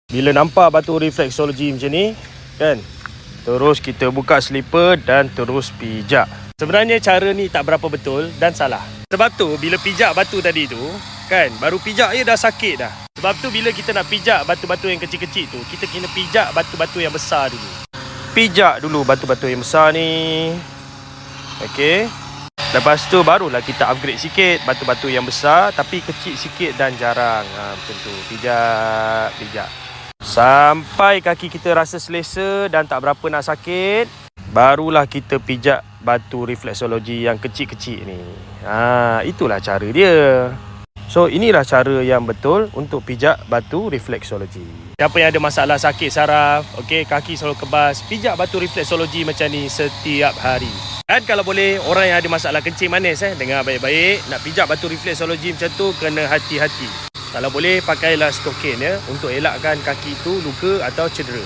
Bila nampak batu refleksologi macam ni, kan, terus kita buka slipper dan terus pijak. Sebenarnya cara ni tak berapa betul dan salah. Sebab tu bila pijak batu tadi tu, kan, baru pijak je dah sakit dah. Sebab tu bila kita nak pijak batu-batu yang kecil-kecil tu, kita kena pijak batu-batu yang besar dulu. Pijak dulu batu-batu yang besar ni. Okey. Lepas tu barulah kita upgrade sikit batu-batu yang besar tapi kecil sikit dan jarang. Macam tu. Pijak, pijak. Sampai kaki kita rasa selesa dan tak berapa nak sakit, barulah kita pijak batu refleksologi yang kecil-kecil ni. Itulah cara dia. So inilah cara yang betul untuk pijak batu refleksologi. Siapa yang ada masalah sakit saraf, okey, kaki selalu kebas, pijak batu refleksologi macam ni setiap hari. Dan kalau boleh, orang yang ada masalah kencing manis, dengar baik-baik, nak pijak batu refleksologi macam tu kena hati-hati. Kalau boleh, pakailah stokin ya, untuk elakkan kaki tu luka atau cedera.